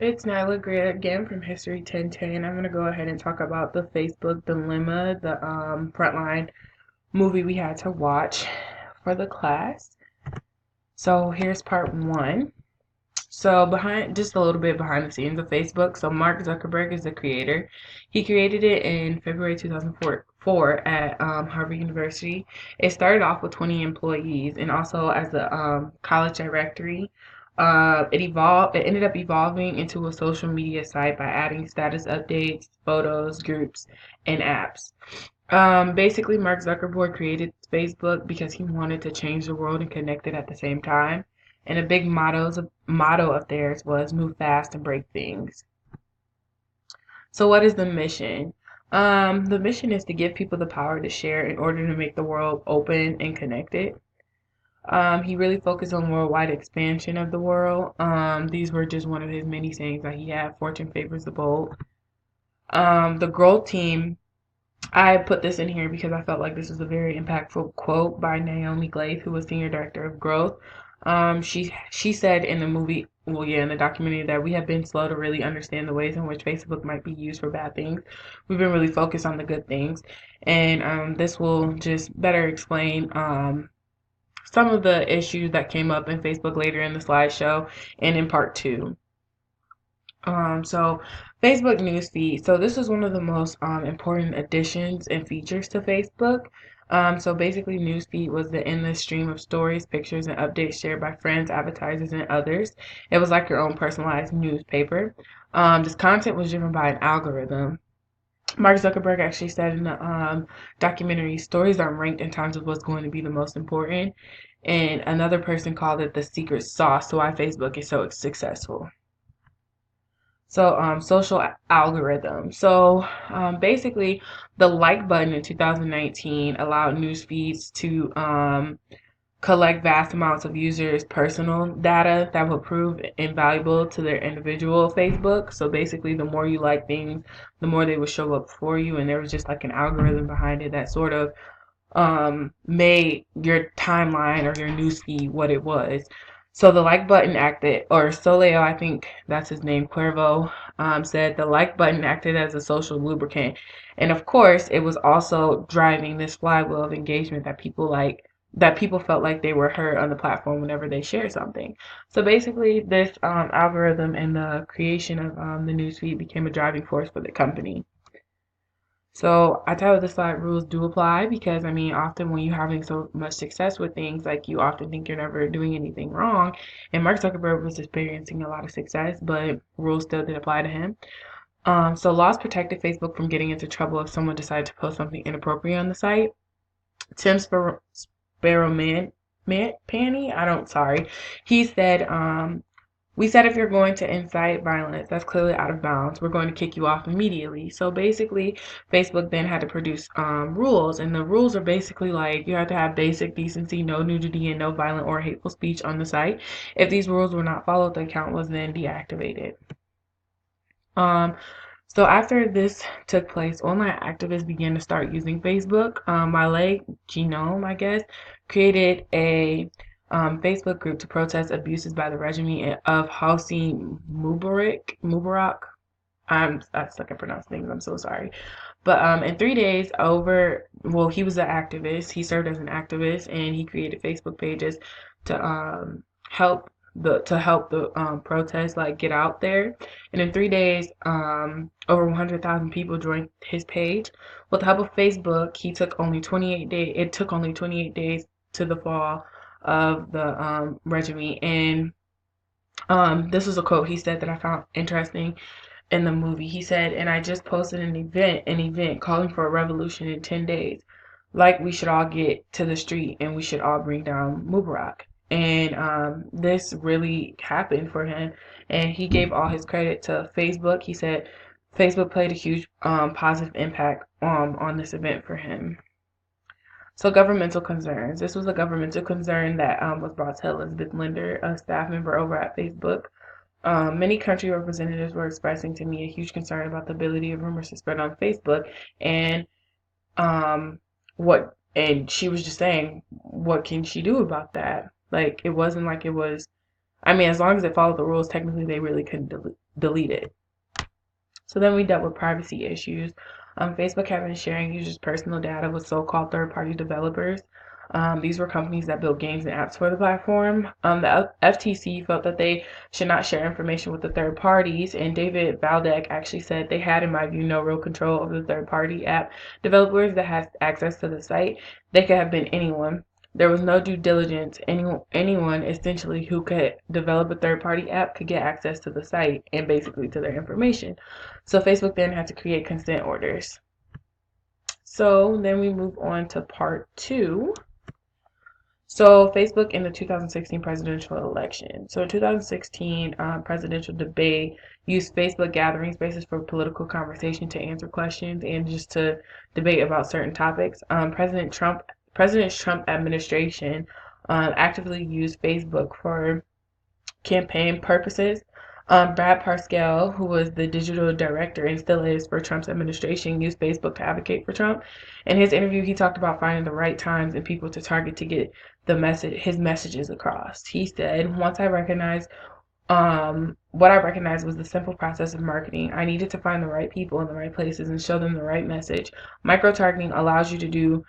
It's Nyla Greer again from History 1010. I'm going to go ahead and talk about the Facebook Dilemma, the Frontline movie we had to watch for the class. So here's part one. So behind just a little bit behind the scenes of Facebook. So Mark Zuckerberg is the creator. He created it in February 2004 at Harvard University. It started off with 20 employees and also as a college directory. It ended up evolving into a social media site by adding status updates, photos, groups, and apps. Basically, Mark Zuckerberg created Facebook because he wanted to change the world and connect it at the same time. And a big motto of theirs was move fast and break things. So what is the mission? The mission is to give people the power to share in order to make the world open and connected. He really focused on worldwide expansion of the world. These were just one of his many sayings that he had. Fortune favors the bold. The growth team, I put this in here because I felt like this was a very impactful quote by Naomi Glaze, who was senior director of growth. She said in the movie, well, yeah, in the documentary, that we have been slow to really understand the ways in which Facebook might be used for bad things. We've been really focused on the good things, and this will just better explain some of the issues that came up in Facebook later in the slideshow and in part two. So Facebook newsfeed. So this is one of the most important additions and features to Facebook. So basically, newsfeed was the endless stream of stories, pictures, and updates shared by friends, advertisers, and others. It was like your own personalized newspaper. This content was driven by an algorithm. Mark Zuckerberg actually said in the documentary, stories are ranked in terms of what's going to be the most important. And another person called it the secret sauce to why Facebook is so successful. So, social algorithm. So, basically, the like button in 2019 allowed news feeds to collect vast amounts of users' personal data that would prove invaluable to their individual Facebook. So, basically, the more you like things, the more they would show up for you. And there was just like an algorithm behind it that sort of made your timeline or your newsfeed what it was. So the like button acted, or Soleo, I think that's his name, Cuervo, said the like button acted as a social lubricant. And of course, it was also driving this flywheel of engagement that people felt like they were heard on the platform whenever they shared something. So basically, this algorithm and the creation of the newsfeed became a driving force for the company. So I tell this slide rules do apply because I mean often when you're having so much success with things, like you often think you're never doing anything wrong. And Mark Zuckerberg was experiencing a lot of success, but rules still did apply to him. So laws protected Facebook from getting into trouble if someone decided to post something inappropriate on the site. Tim Sparrowman Panny, I don't sorry. He said, we said if you're going to incite violence, that's clearly out of bounds. We're going to kick you off immediately. So basically, Facebook then had to produce rules, and the rules are basically like you have to have basic decency, no nudity, and no violent or hateful speech on the site. If these rules were not followed, the account was then deactivated. Um, so after this took place, online activists began to start using Facebook. Malay Genome, I guess, created a Facebook group to protest abuses by the regime of Hosni Mubarak. I suck at pronouncing things. I'm so sorry. But in 3 days, he was an activist. He served as an activist, and he created Facebook pages to help the protests like get out there. And in 3 days, over 100,000 people joined his page. With the help of Facebook, he took only 28 days. It took only 28 days to the fall of the regime. And this was a quote he said that I found interesting in the movie. He said, and I just posted an event calling for a revolution in 10 days. Like we should all get to the street and we should all bring down Mubarak. And this really happened for him. And he gave all his credit to Facebook. He said Facebook played a huge positive impact on this event for him. So governmental concerns. This was a governmental concern that was brought to Elizabeth Linder, a staff member over at Facebook. Many country representatives were expressing to me a huge concern about the ability of rumors to spread on Facebook, and um, and she was just saying, what can she do about that? Like, it wasn't like it was. I mean, as long as it followed the rules, technically they really couldn't deleted. So then we dealt with privacy issues. Facebook had been sharing users' personal data with so-called third-party developers. These were companies that built games and apps for the platform. The FTC felt that they should not share information with the third parties, and David Valdek actually said they had, in my view, no real control over the third-party app developers that had access to the site. They could have been anyone. There was no due diligence. Anyone essentially who could develop a third-party app could get access to the site and basically to their information. So Facebook then had to create consent orders. So then we move on to part 2. So Facebook in the 2016 presidential election. So in 2016 presidential debate used Facebook gathering spaces for political conversation to answer questions and just to debate about certain topics. President Trump administration actively used Facebook for campaign purposes. Brad Parscale, who was the digital director and still is for Trump's administration, used Facebook to advocate for Trump. In his interview, he talked about finding the right times and people to target to get his messages across. He said, "Once I recognized what I recognized was the simple process of marketing. I needed to find the right people in the right places and show them the right message. Micro-targeting allows you to do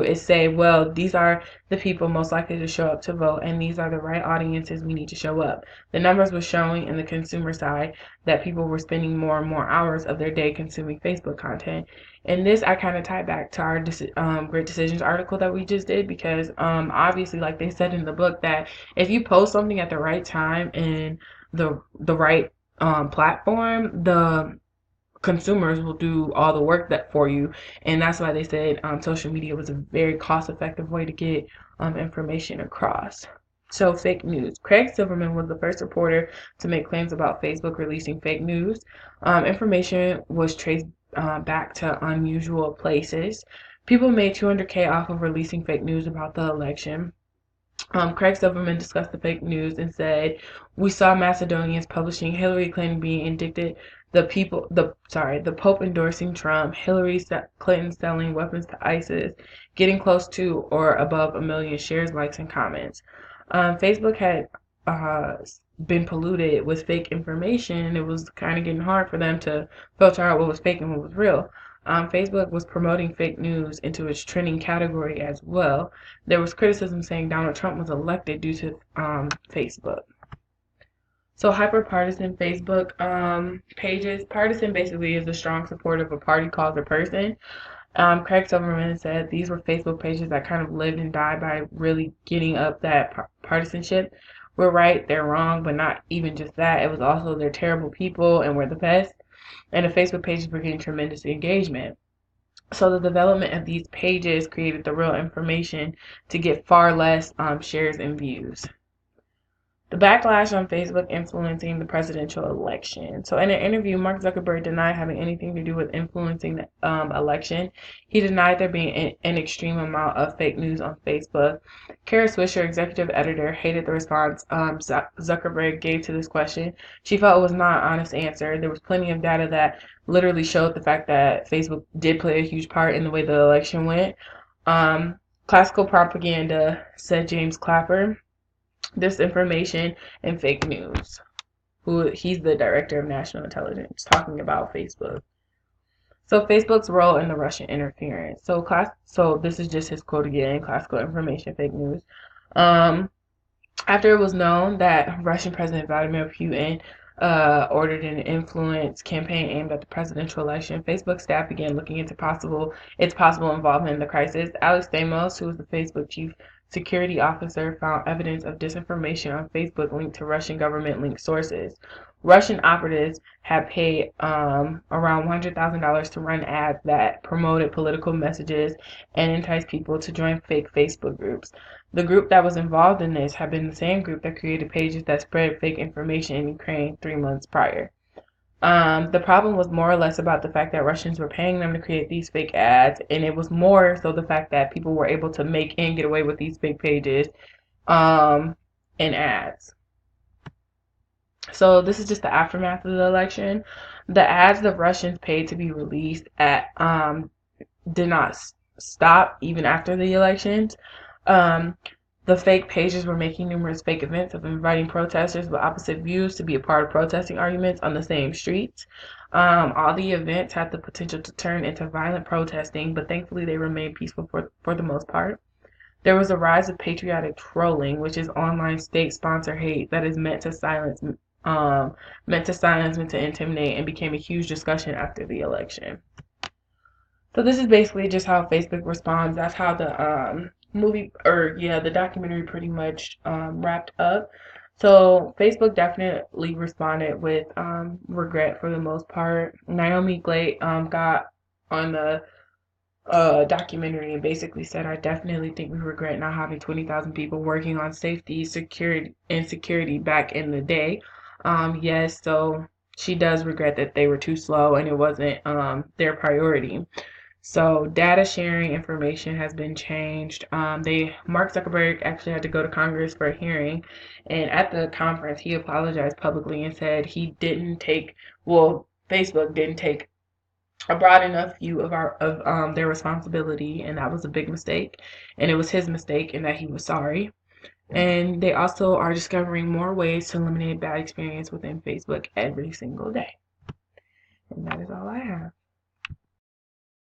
is say, well, these are the people most likely to show up to vote, and these are the right audiences we need to show up." The numbers were showing in the consumer side that people were spending more and more hours of their day consuming Facebook content. And this I kind of tie back to our Great Decisions article that we just did, because obviously, like they said in the book, that if you post something at the right time and the right platform, the consumers will do all the work that for you. And that's why they said social media was a very cost-effective way to get information across. So fake news. Craig Silverman was the first reporter to make claims about Facebook releasing fake news. Information was traced back to unusual places. People made $200K off of releasing fake news about the election. Craig Silverman discussed the fake news and said, "We saw Macedonians publishing Hillary Clinton being indicted, the Pope endorsing Trump, Hillary Clinton selling weapons to ISIS, getting close to or above 1 million shares, likes, and comments." Facebook had been polluted with fake information, and it was kind of getting hard for them to filter out what was fake and what was real. Facebook was promoting fake news into its trending category as well. There was criticism saying Donald Trump was elected due to Facebook. So hyperpartisan Facebook pages. Partisan basically is a strong supporter of a party, cause, or person. Craig Silverman said these were Facebook pages that kind of lived and died by really getting up that partisanship. We're right, they're wrong, but not even just that. It was also they're terrible people and we're the best. And the Facebook pages were getting tremendous engagement. So the development of these pages created the real information to get far less shares and views. The backlash on Facebook influencing the presidential election. So in an interview, Mark Zuckerberg denied having anything to do with influencing the election. He denied there being an extreme amount of fake news on Facebook. Kara Swisher, executive editor, hated the response Zuckerberg gave to this question. She felt it was not an honest answer. There was plenty of data that literally showed the fact that Facebook did play a huge part in the way the election went. Classical propaganda, said James Clapper. Disinformation and fake news. He's the director of national intelligence, talking about Facebook. So Facebook's role in the Russian interference. So this is just his quote again: classical information, fake news. After it was known that Russian President Vladimir Putin ordered an influence campaign aimed at the presidential election, Facebook staff began looking into its possible involvement in the crisis. Alex Stamos, who was the Facebook chief security officer, found evidence of disinformation on Facebook linked to Russian government-linked sources. Russian operatives had paid around $100,000 to run ads that promoted political messages and enticed people to join fake Facebook groups. The group that was involved in this had been the same group that created pages that spread fake information in Ukraine 3 months prior. The problem was more or less about the fact that Russians were paying them to create these fake ads, and it was more so the fact that people were able to make and get away with these fake pages and ads. So this is just the aftermath of the election. The ads the Russians paid to be released did not stop even after the elections. The fake pages were making numerous fake events of inviting protesters with opposite views to be a part of protesting arguments on the same streets. All the events had the potential to turn into violent protesting, but thankfully they remained peaceful for the most part. There was a rise of patriotic trolling, which is online state-sponsored hate that is meant to intimidate, and became a huge discussion after the election. So this is basically just how Facebook responds. That's how the the documentary pretty much wrapped up. So Facebook definitely responded with regret for the most part. Naomi Gleit got on the documentary and basically said, "I definitely think we regret not having 20,000 people working on safety, security back in the day." Yes, so she does regret that they were too slow and it wasn't their priority. So data sharing information has been changed. Mark Zuckerberg actually had to go to Congress for a hearing, and at the conference he apologized publicly and said Facebook didn't take a broad enough view of their responsibility, and that was a big mistake, and it was his mistake, and that he was sorry. And they also are discovering more ways to eliminate bad experience within Facebook every single day. And that is all I have.